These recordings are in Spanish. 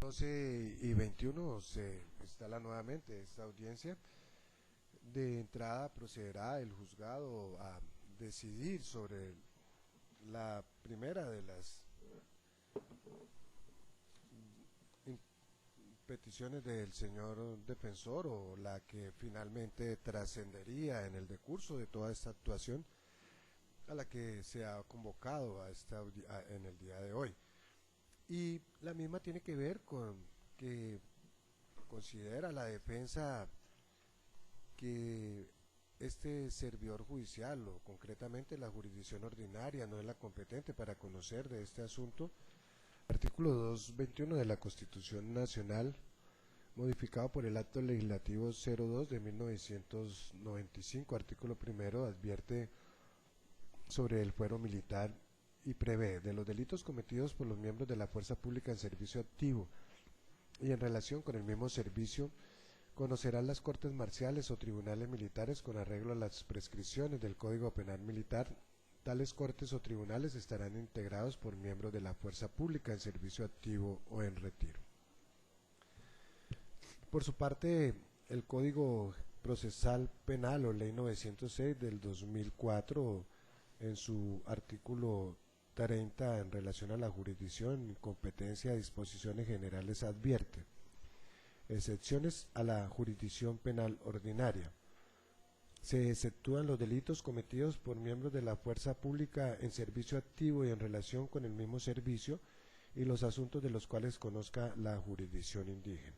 12:21 se instala nuevamente esta audiencia. De entrada procederá el juzgado a decidir sobre la primera de las peticiones del señor defensor, o la que finalmente trascendería en el decurso de toda esta actuación a la que se ha convocado en el día de hoy. Y la misma tiene que ver con que considera la defensa que este servidor judicial, o concretamente la jurisdicción ordinaria, no es la competente para conocer de este asunto. Artículo 221 de la Constitución Nacional, modificado por el Acto Legislativo 02 de 1995, artículo primero, advierte sobre el fuero militar y prevé: de los delitos cometidos por los miembros de la fuerza pública en servicio activo y en relación con el mismo servicio, conocerán las Cortes Marciales o tribunales militares con arreglo a las prescripciones del Código Penal Militar. Tales cortes o tribunales estarán integrados por miembros de la fuerza pública en servicio activo o en retiro. Por su parte, el Código Procesal Penal, o Ley 906 del 2004, en su artículo 30, en relación a la jurisdicción, competencia y disposiciones generales, advierte: excepciones a la jurisdicción penal ordinaria. Se exceptúan los delitos cometidos por miembros de la fuerza pública en servicio activo y en relación con el mismo servicio, y los asuntos de los cuales conozca la jurisdicción indígena.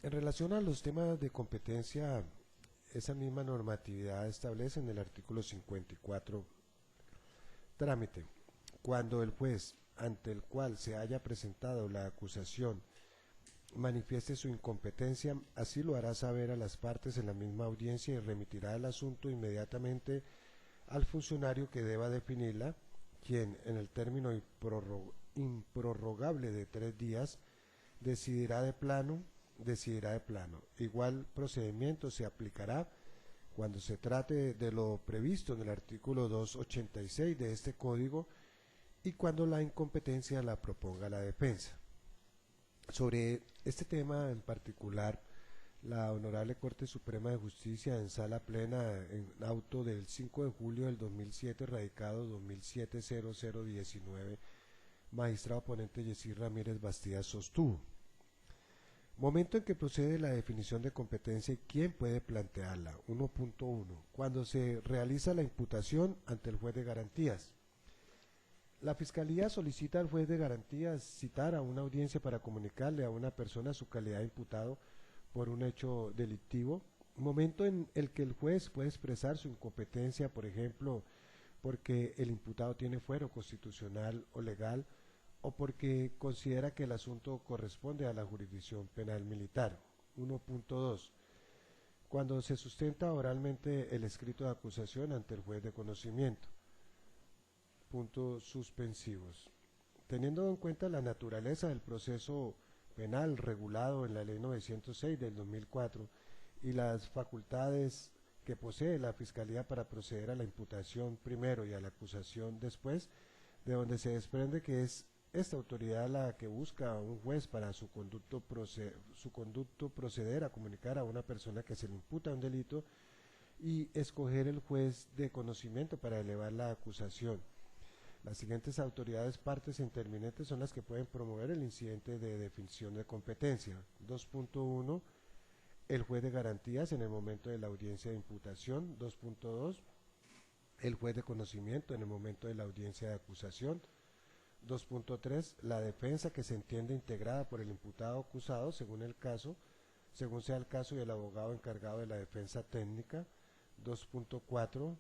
En relación a los temas de competencia, esa misma normatividad establece en el artículo 54: trámite: cuando el juez ante el cual se haya presentado la acusación manifieste su incompetencia, así lo hará saber a las partes en la misma audiencia y remitirá el asunto inmediatamente al funcionario que deba definirla, quien, en el término improrrogable de 3 días, decidirá de plano. Igual procedimiento se aplicará cuando se trate de lo previsto en el artículo 286 de este código y cuando la incompetencia la proponga la defensa. Sobre este tema en particular, la Honorable Corte Suprema de Justicia, en sala plena, en auto del 5 de julio del 2007, radicado 2007-0019, magistrado ponente Yesir Ramírez Bastidas, sostuvo: momento en que procede la definición de competencia y quién puede plantearla. 1.1. Cuando se realiza la imputación ante el juez de garantías. La Fiscalía solicita al juez de garantías citar a una audiencia para comunicarle a una persona su calidad de imputado por un hecho delictivo, momento en el que el juez puede expresar su incompetencia, por ejemplo, porque el imputado tiene fuero constitucional o legal, o porque considera que el asunto corresponde a la jurisdicción penal militar. 1.2. Cuando se sustenta oralmente el escrito de acusación ante el juez de conocimiento. Puntos suspensivos. Teniendo en cuenta la naturaleza del proceso penal regulado en la Ley 906 del 2004 y las facultades que posee la Fiscalía para proceder a la imputación primero y a la acusación después, de donde se desprende que es esta autoridad la que busca a un juez para su conducto proceder a comunicar a una persona que se le imputa un delito y escoger el juez de conocimiento para elevar la acusación. Las siguientes autoridades partes e intervinientes son las que pueden promover el incidente de definición de competencia. 2.1. El juez de garantías en el momento de la audiencia de imputación. 2.2. El juez de conocimiento en el momento de la audiencia de acusación. 2.3. La defensa, que se entiende integrada por el imputado o acusado según sea el caso, y el abogado encargado de la defensa técnica. 2.4.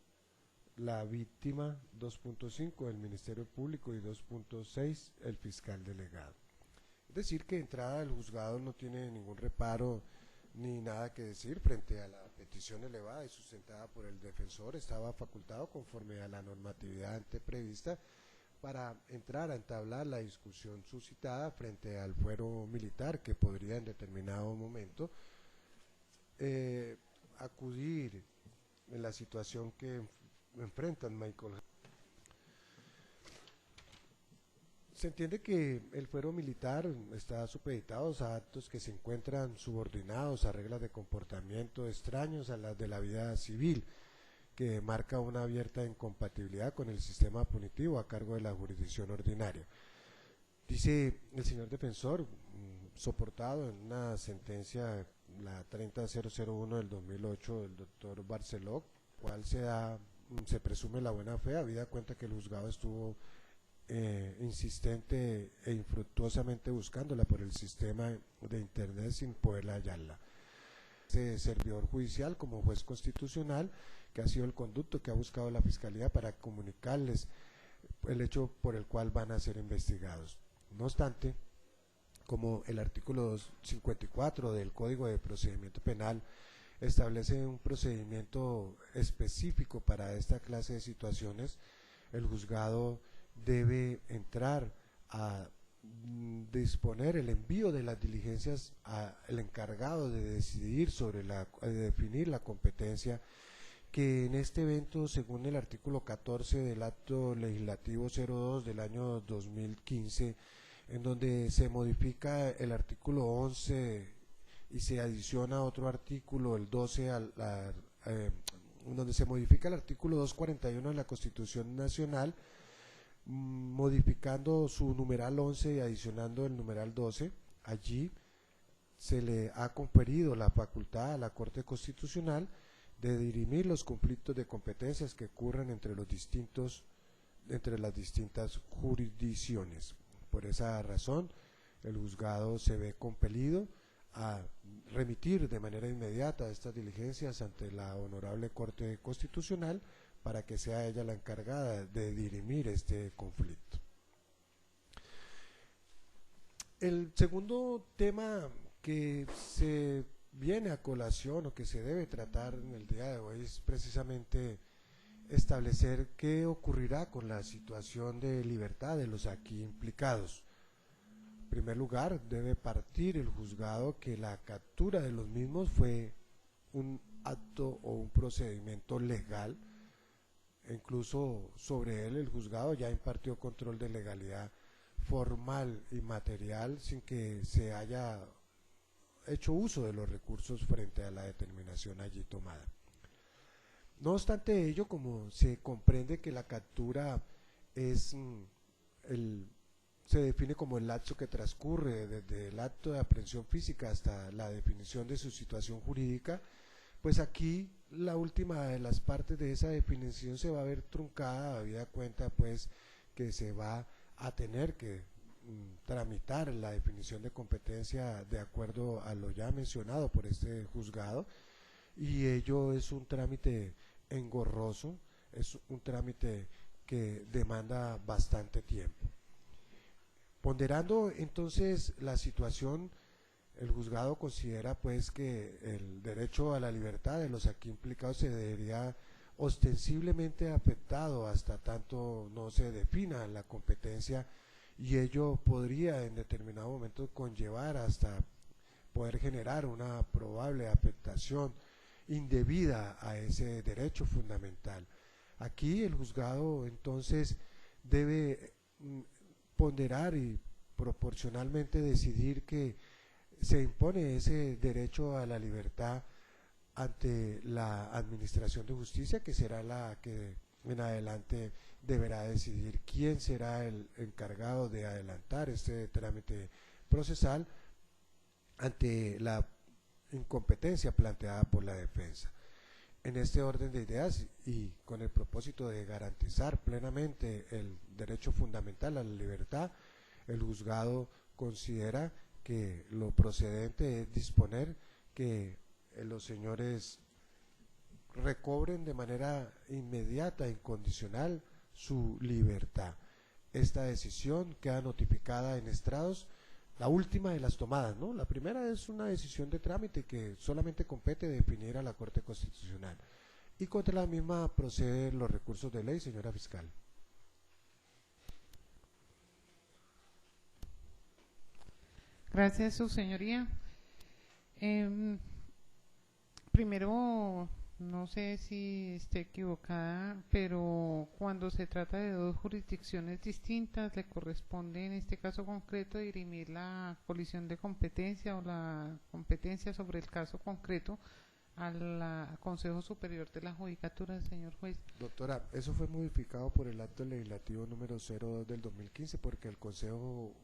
La víctima. 2.5. el Ministerio Público y 2.6. el fiscal delegado. Es decir, que de entrada el juzgado no tiene ningún reparo ni nada que decir frente a la petición elevada y sustentada por el defensor. Estaba facultado conforme a la normatividad anteprevista para entrar a entablar la discusión suscitada frente al fuero militar, que podría en determinado momento acudir en la situación que enfrentan Michael. Se entiende que el fuero militar está supeditado a actos que se encuentran subordinados a reglas de comportamiento extraños a las de la vida civil, que marca una abierta incompatibilidad con el sistema punitivo a cargo de la jurisdicción ordinaria. Dice el señor defensor, soportado en una sentencia, la 30001 del 2008 del doctor Barceló, cual se presume la buena fe, habida cuenta que el juzgado estuvo insistente e infructuosamente buscándola por el sistema de internet sin poderla hallarla. Ese servidor judicial como juez constitucional, que ha sido el conducto que ha buscado la Fiscalía para comunicarles el hecho por el cual van a ser investigados. No obstante, como el artículo 254 del Código de Procedimiento Penal establece un procedimiento específico para esta clase de situaciones, el juzgado debe entrar a disponer el envío de las diligencias al encargado de decidir sobre de definir la competencia, que en este evento, según el artículo 14 del acto legislativo 02 del año 2015, en donde se modifica el artículo 11 y se adiciona otro artículo, el 12, donde se modifica el artículo 241 de la Constitución Nacional, modificando su numeral 11 y adicionando el numeral 12. Allí se le ha conferido la facultad a la Corte Constitucional de dirimir los conflictos de competencias que ocurren entre las distintas jurisdicciones. Por esa razón, el juzgado se ve compelido a remitir de manera inmediata estas diligencias ante la Honorable Corte Constitucional para que sea ella la encargada de dirimir este conflicto. El segundo tema que se viene a colación o que se debe tratar en el día de hoy es precisamente establecer qué ocurrirá con la situación de libertad de los aquí implicados. En primer lugar, debe partir el juzgado que la captura de los mismos fue un acto o un procedimiento legal. Incluso sobre él el juzgado ya impartió control de legalidad formal y material sin que se haya hecho uso de los recursos frente a la determinación allí tomada. No obstante ello, como se comprende que la captura se define como el lapso que transcurre desde el acto de aprehensión física hasta la definición de su situación jurídica, pues aquí la última de las partes de esa definición se va a ver truncada, habida cuenta pues que se va a tener que tramitar la definición de competencia de acuerdo a lo ya mencionado por este juzgado, y ello es un trámite engorroso, es un trámite que demanda bastante tiempo. Ponderando entonces la situación, el juzgado considera pues que el derecho a la libertad de los aquí implicados se vería ostensiblemente afectado hasta tanto no se defina la competencia, y ello podría en determinado momento conllevar hasta poder generar una probable afectación indebida a ese derecho fundamental. Aquí el juzgado entonces debe ponderar y proporcionalmente decidir que se impone ese derecho a la libertad ante la Administración de Justicia, que será la que en adelante deberá decidir quién será el encargado de adelantar este trámite procesal ante la incompetencia planteada por la defensa. En este orden de ideas y con el propósito de garantizar plenamente el derecho fundamental a la libertad, el juzgado considera que lo procedente es disponer que los señores recobren de manera inmediata e incondicional su libertad. Esta decisión queda notificada en estrados, la última de las tomadas, ¿no? La primera es una decisión de trámite que solamente compete definir a la Corte Constitucional, y contra la misma proceden los recursos de ley, señora fiscal. Gracias, su señoría. Primero no sé si esté equivocada, pero cuando se trata de dos jurisdicciones distintas, le corresponde en este caso concreto dirimir la colisión de competencia o la competencia sobre el caso concreto al Consejo Superior de la Judicatura, señor juez. Doctora, eso fue modificado por el acto legislativo número 02 del 2015 porque el Consejo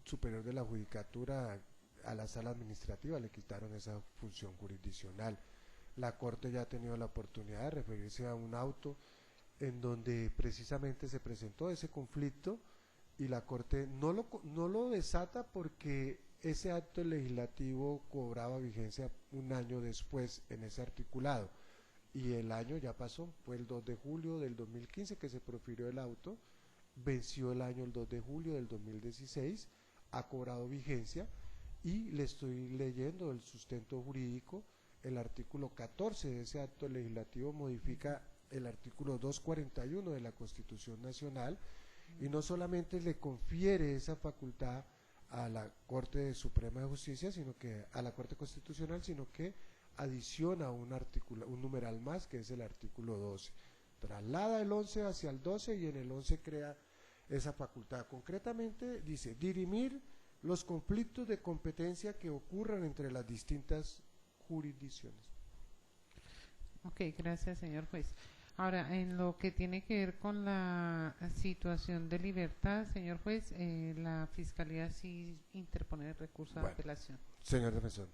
Superior de la Judicatura a la sala administrativa le quitaron esa función jurisdiccional. La Corte ya ha tenido la oportunidad de referirse a un auto en donde precisamente se presentó ese conflicto y la Corte no lo desata porque ese acto legislativo cobraba vigencia un año después en ese articulado y el año ya pasó, fue el 2 de julio del 2015 que se profirió el auto, venció el año el 2 de julio del 2016, ha cobrado vigencia y le estoy leyendo el sustento jurídico. El artículo 14 de ese acto legislativo modifica el artículo 241 de la Constitución Nacional y no solamente le confiere esa facultad a la Corte Suprema de Justicia, sino que a la Corte Constitucional, sino que adiciona un numeral más que es el artículo 12. Traslada el 11 hacia el 12 y en el 11 crea esa facultad. Concretamente dice dirimir los conflictos de competencia que ocurran entre las distintas jurisdicciones. Ok, gracias, señor juez. Ahora, en lo que tiene que ver con la situación de libertad, señor juez, la Fiscalía sí interpone el recurso de apelación. Señor defensor.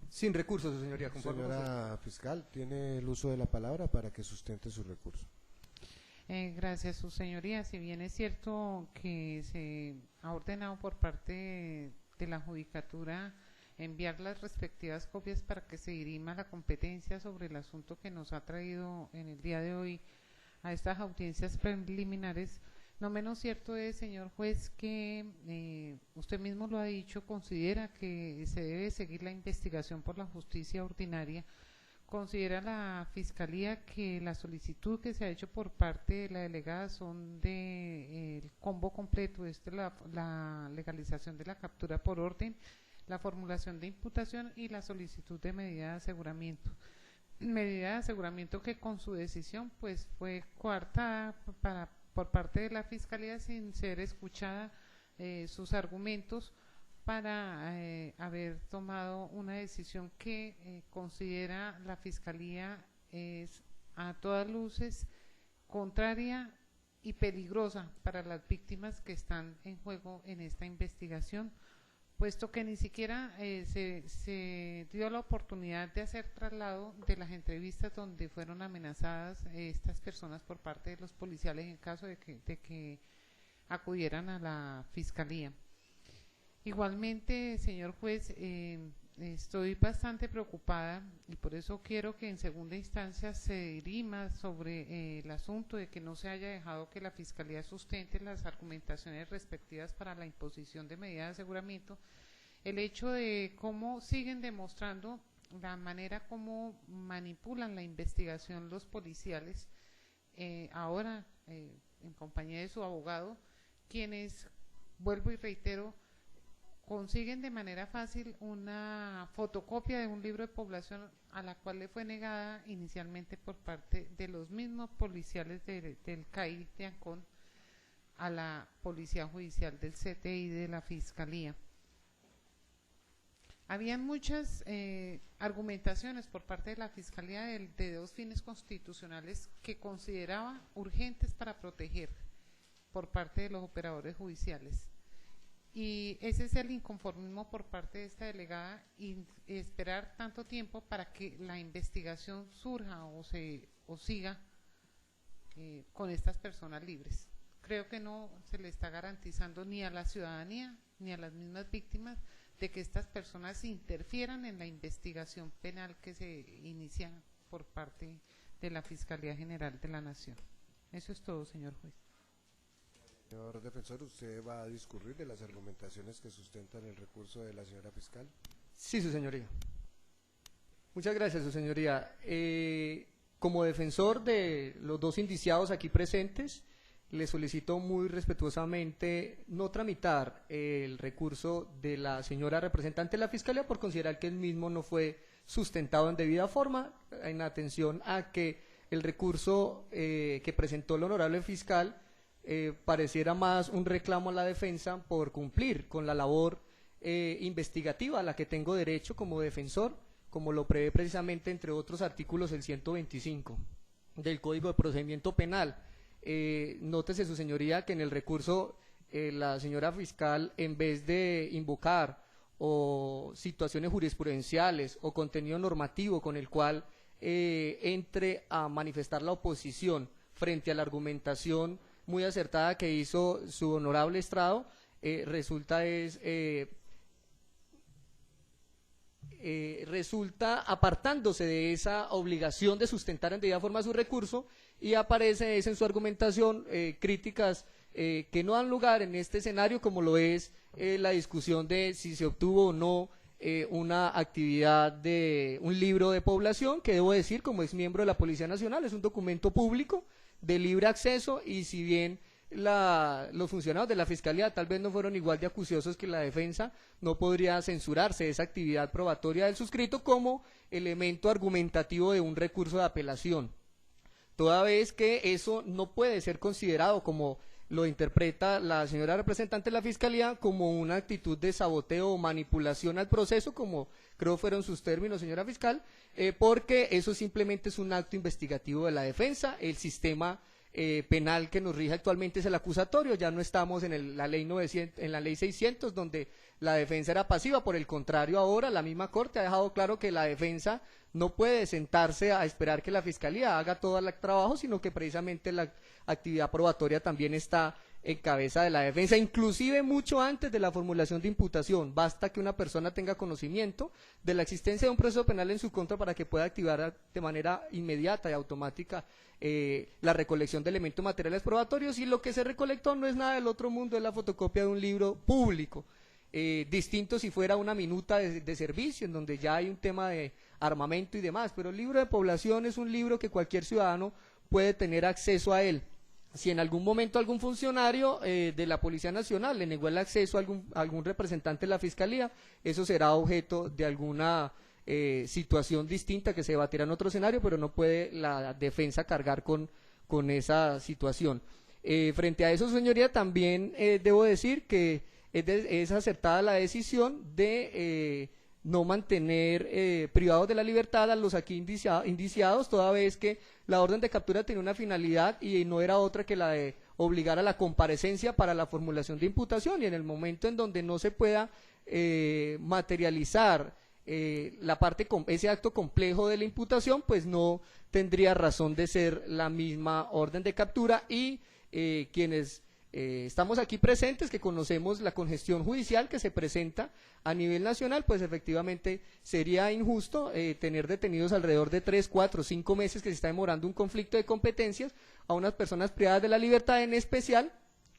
Sin recurso, su señoría. Señora fiscal, tiene el uso de la palabra para que sustente su recurso. Gracias, su señoría. Si bien es cierto que se ha ordenado por parte de la Judicatura enviar las respectivas copias para que se dirima la competencia sobre el asunto que nos ha traído en el día de hoy a estas audiencias preliminares, no menos cierto es, señor juez, que usted mismo lo ha dicho, considera que se debe seguir la investigación por la justicia ordinaria. ¿Considera la Fiscalía que la solicitud que se ha hecho por parte de la delegada son de el combo completo, la legalización de la captura por orden, la formulación de imputación y la solicitud de medida de aseguramiento? Medida de aseguramiento que con su decisión pues fue coartada por parte de la Fiscalía sin ser escuchada sus argumentos para haber tomado una decisión que considera la Fiscalía es a todas luces contraria y peligrosa para las víctimas que están en juego en esta investigación, puesto que ni siquiera se dio la oportunidad de hacer traslado de las entrevistas donde fueron amenazadas estas personas por parte de los policiales en caso de que acudieran a la Fiscalía. Igualmente, señor juez, estoy bastante preocupada y por eso quiero que en segunda instancia se dirima sobre el asunto de que no se haya dejado que la Fiscalía sustente las argumentaciones respectivas para la imposición de medidas de aseguramiento, el hecho de cómo siguen demostrando la manera como manipulan la investigación los policiales, ahora en compañía de su abogado, quienes, vuelvo y reitero, consiguen de manera fácil una fotocopia de un libro de población a la cual le fue negada inicialmente por parte de los mismos policiales del CAI de Ancón a la Policía Judicial del CTI de la Fiscalía. Habían muchas argumentaciones por parte de la Fiscalía de dos fines constitucionales que consideraba urgentes para proteger por parte de los operadores judiciales. Y ese es el inconformismo por parte de esta delegada y esperar tanto tiempo para que la investigación surja o siga con estas personas libres. Creo que no se le está garantizando ni a la ciudadanía ni a las mismas víctimas de que estas personas interfieran en la investigación penal que se inicia por parte de la Fiscalía General de la Nación. Eso es todo, señor juez. Señor defensor, ¿usted va a discurrir de las argumentaciones que sustentan el recurso de la señora fiscal? Sí, su señoría. Muchas gracias, su señoría. Como defensor de los dos indiciados aquí presentes, le solicito muy respetuosamente no tramitar el recurso de la señora representante de la Fiscalía por considerar que el mismo no fue sustentado en debida forma, en atención a que el recurso que presentó el honorable fiscal pareciera más un reclamo a la defensa por cumplir con la labor investigativa a la que tengo derecho como defensor, como lo prevé precisamente, entre otros artículos, el 125 del Código de Procedimiento Penal. Nótese, su señoría, que en el recurso la señora fiscal, en vez de invocar o situaciones jurisprudenciales o contenido normativo con el cual entre a manifestar la oposición frente a la argumentación muy acertada que hizo su honorable estrado, resulta apartándose de esa obligación de sustentar en debida forma su recurso, y aparece en su argumentación críticas que no dan lugar en este escenario, como lo es la discusión de si se obtuvo o no una actividad de un libro de población, que debo decir, como ex miembro de la Policía Nacional, es un documento público de libre acceso, y si bien los funcionarios de la Fiscalía tal vez no fueron igual de acuciosos que la defensa, no podría censurarse esa actividad probatoria del suscrito como elemento argumentativo de un recurso de apelación, toda vez que eso no puede ser considerado, como lo interpreta la señora representante de la Fiscalía, como una actitud de saboteo o manipulación al proceso, como creo fueron sus términos, señora fiscal, porque eso simplemente es un acto investigativo de la defensa. El sistema penal que nos rige actualmente es el acusatorio, ya no estamos en la ley 600, donde la defensa era pasiva. Por el contrario, ahora la misma Corte ha dejado claro que la defensa no puede sentarse a esperar que la Fiscalía haga todo el trabajo, sino que precisamente la actividad probatoria también está en cabeza de la defensa, inclusive mucho antes de la formulación de imputación. Basta que una persona tenga conocimiento de la existencia de un proceso penal en su contra para que pueda activar de manera inmediata y automática la recolección de elementos materiales probatorios, y lo que se recolectó no es nada del otro mundo, es la fotocopia de un libro público. Distinto si fuera una minuta de servicio, en donde ya hay un tema de armamento y demás, pero el libro de población es un libro que cualquier ciudadano puede tener acceso a él. Si en algún momento algún funcionario de la Policía Nacional le negó el acceso a algún representante de la Fiscalía, eso será objeto de alguna situación distinta que se debatirá en otro escenario, pero no puede la defensa cargar con esa situación. Frente a eso, señoría, también debo decir que es acertada la decisión de no mantener privados de la libertad a los aquí indiciados, toda vez que la orden de captura tenía una finalidad y no era otra que la de obligar a la comparecencia para la formulación de imputación, y en el momento en donde no se pueda materializar ese acto complejo de la imputación, pues no tendría razón de ser la misma orden de captura, y quienes estamos aquí presentes, que conocemos la congestión judicial que se presenta a nivel nacional, pues efectivamente sería injusto tener detenidos alrededor de 3, 4, 5 meses que se está demorando un conflicto de competencias a unas personas privadas de la libertad, en especial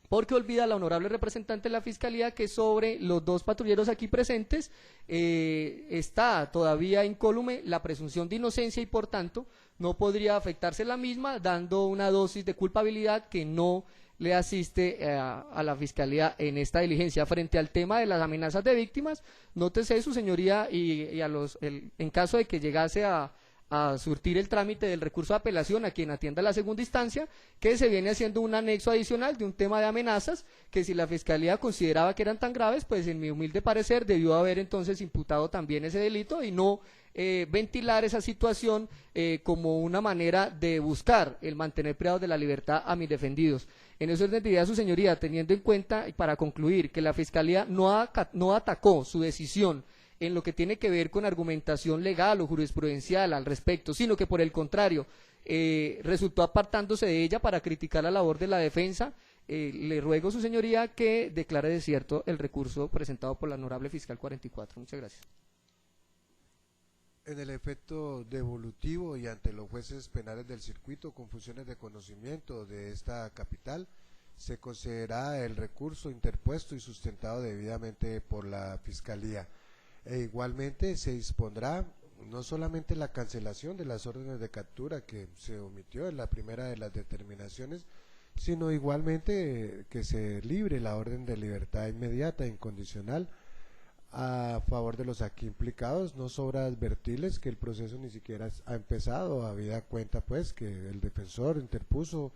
porque olvida la honorable representante de la Fiscalía que sobre los 2 patrulleros aquí presentes está todavía incólume la presunción de inocencia, y por tanto no podría afectarse la misma, dando una dosis de culpabilidad que no le asiste a la Fiscalía en esta diligencia. Frente al tema de las amenazas de víctimas, nótese, su señoría, y en caso de que llegase a surtir el trámite del recurso de apelación a quien atienda la segunda instancia, que se viene haciendo un anexo adicional de un tema de amenazas, que si la Fiscalía consideraba que eran tan graves, pues en mi humilde parecer debió haber entonces imputado también ese delito, y no ventilar esa situación como una manera de buscar el mantener privados de la libertad a mis defendidos. En eso entendería su señoría, teniendo en cuenta, y para concluir, que la Fiscalía no atacó su decisión en lo que tiene que ver con argumentación legal o jurisprudencial al respecto, sino que por el contrario resultó apartándose de ella para criticar la labor de la defensa, le ruego, su señoría, que declare desierto el recurso presentado por la honorable fiscal 44. Muchas gracias. En el efecto devolutivo y ante los jueces penales del circuito con funciones de conocimiento de esta capital, se concederá el recurso interpuesto y sustentado debidamente por la Fiscalía. E igualmente se dispondrá no solamente la cancelación de las órdenes de captura que se omitió en la primera de las determinaciones, sino igualmente que se libre la orden de libertad inmediata e incondicional a favor de los aquí implicados. No sobra advertirles que el proceso ni siquiera ha empezado, habida cuenta pues que el defensor interpuso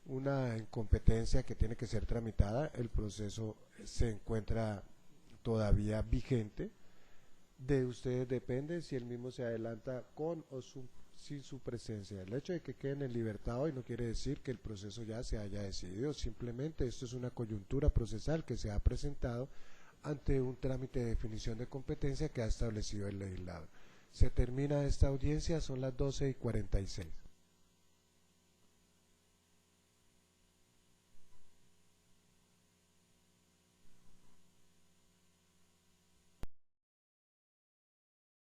una incompetencia que tiene que ser tramitada. El proceso se encuentra todavía vigente. De ustedes depende si el mismo se adelanta con o sin su presencia. El hecho de que queden en libertad hoy no quiere decir que el proceso ya se haya decidido, simplemente esto es una coyuntura procesal que se ha presentado ante un trámite de definición de competencia que ha establecido el legislador. Se termina esta audiencia, son las 12:46.